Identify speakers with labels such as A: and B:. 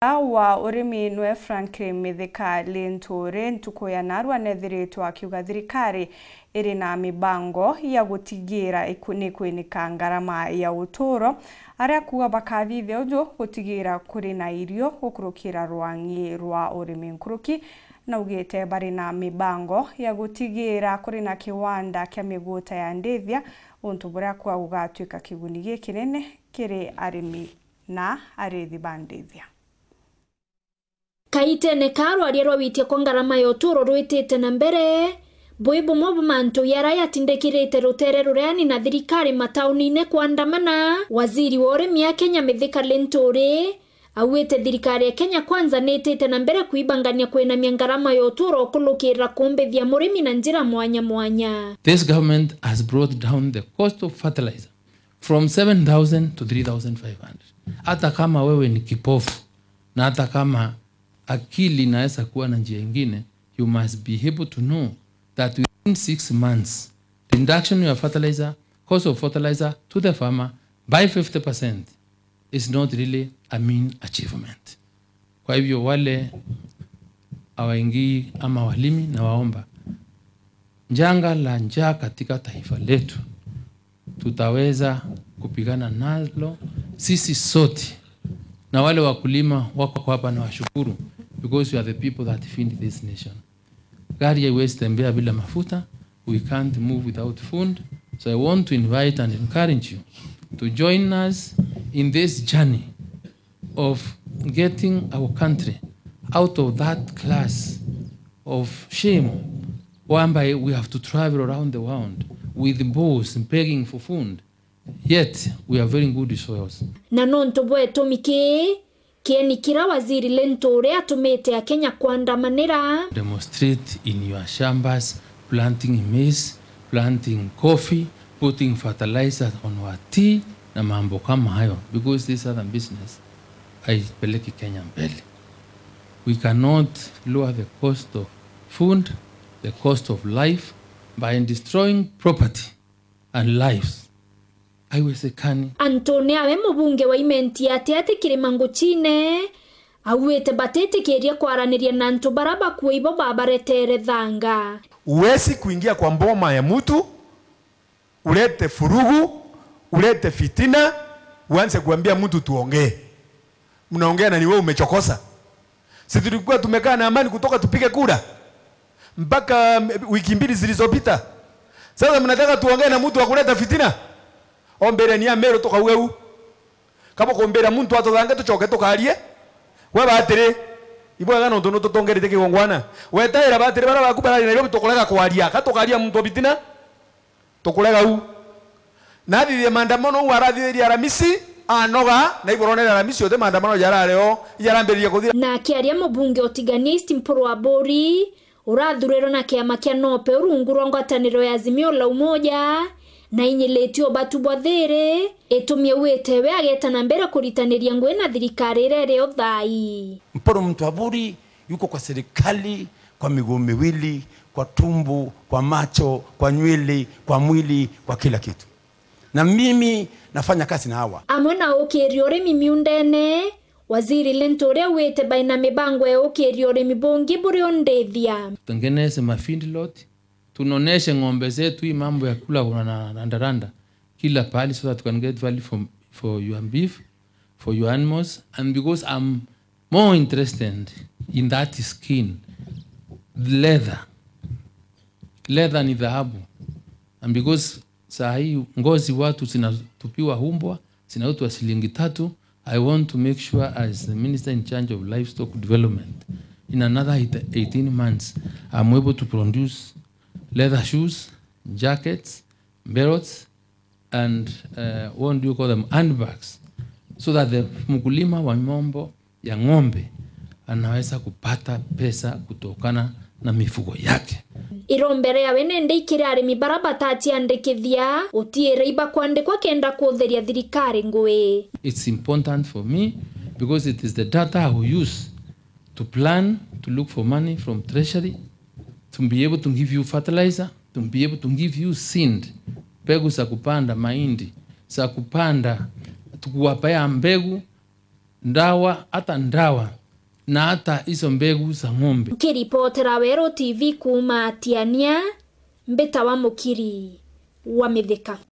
A: wa urimi nwe Franklin Mithika Linturi ntuko ya narwa nethiritwo akiuga thirikari iri na mibango ya gutigira nikwinika ngarama ya uturo aria kuga bakathithe ujo gutigira kuri na irio gukurukira rwangi rwa urimi nkuruki na ugite bari na mibango ya gutigira kuri na kiwanda kya miguta ya ndithia untu buria kwa gugatwika kiguni gikinene kiri arimi na arithi bandithia.
B: Kaitene karo ariero witia kwa ngarama ya uturo ruitite na mbere boibo mobu mantu yara yatindekirite rutere rurani na thirikari mataunine kuandamana. Waziri wa urimi ya Kenya Mithika Linturi awite thirikari ya Kenya kwanza netete na mbere kuibangania kuinamia ngarama ya uturo kulukira kumbithia murimi na njira mwanya mwanya.
C: This government has brought down the cost of fertilizer from 7,000 to 3,500. Hata kama wewe ni kipofu na hata kama akili inaweza kuwa na njia nyingine, you must be able to know that within 6 months, the reduction of fertilizer, cost of fertilizer to the farmer by 50% is not really a mean achievement. Kwa hivyo wale hawaingii ama walimi na waomba, janga la njaa katika taifa letu tutaweza kupigana nalo sisi sote. Na wale wakulima wako hapa na washukuru, because you are the people that feed this nation. Gari haiwezi tembea bila mafuta. We can't move without food. So I want to invite and encourage you to join us in this journey of getting our country out of that class of shame whereby we have to travel around the world with bows and begging for food. Yet we are very good soils.
B: Na nonto bwetu miki kienikira waziri Linturi atumete ya Kenya kuandamanira.
C: Demonstrate in your shambas, planting maize, planting coffee, putting fertilizer on our tea na mambo kama hayo, because this other business haipeleki Kenya mbele. We cannot lower the cost of food, the cost of life by destroying property and lives. Haiwezekani.
B: Antonia we mbunge wa imenti ati Kirimango chine awete batete keria kwaraniria na ntu baraba kuibo babaretere thanga.
D: Uwezi kuingia kwa mboma ya mtu ulete furugu, ulete fitina, uanze kuambia mtu tuongee. Mnaongea na ni wewe umechokosa. Sisi tulikuwa tumekaa na amani kutoka tupige kura mpaka wiki mbili zilizopita. Sasa mnataka tuongee na mtu akuleta fitina? Ombere ni amero toka wewe. Kama kombera muntu atothange tucoke tukarie. We batire. Ibwa gano ntono totongerete kigongwana. We taira batire bara bakubara na ibo tokolega kwaria. Katokaria muntu bitina. Tokolega u. Na thithie maandamano warathithia Aramisi anoga na iboronera Aramisi othe maandamano jara leo yaramberia kuthira.
B: Na kiaria mubunge otiganisti mpuru wa Bori urathurero na kiama kia nope urungurwa ngwataniro ya Azimio la Umoja na inyeletio batu bwathere etumie wetewe ageta na mbere kuritaniria ngwe na thirikari rere othai.
E: Mporo mtu wa Bori yuko kwa serikali kwa miguu miwili, kwa tumbo, kwa macho, kwa nywele, kwa mwili, kwa kila kitu. Na mimi nafanya kazi na hawa.
B: Amona okerio urimi miundene waziri Linturi wete baina mibango ya okerio urimi bongi buri ondethia.
C: Tengeneze mafindi lot. Tunoneshe ng'ombe zetu hii mambo ya kula na ndaranda kila pali, so that you can get value for your beef, for your animals. And because I'm more interested in that skin, leather ni dhahabu. And because saa hii ngozi watu zinatupiwa humbwa, zinautwa shilingi 3, I want to make sure as the minister in charge of livestock development, in another 18 months, I'm able to produce leather shoes, jackets, belts, and what do you call them, handbags, so that the mkulima wa mambo ya ng'ombe anaweza kupata pesa kutokana na mifugo yake.
B: Irombere ya wenende ikirari mibarabata andikithia utiere iba kwandikwa kenda kutheria thirikari ngwe.
C: It's important for me because it is the data I will use to plan, to look for money from treasury, to be able to give you fertilizer, to be able to give you seed, mbegu za kupanda mahindi, za kupanda, tukuwapea mbegu ndawa na hata hizo mbegu za ng'ombe.
B: Kiripotera Wero TV kuma Tiania, Mbeta wa Mukiri wa Mithika.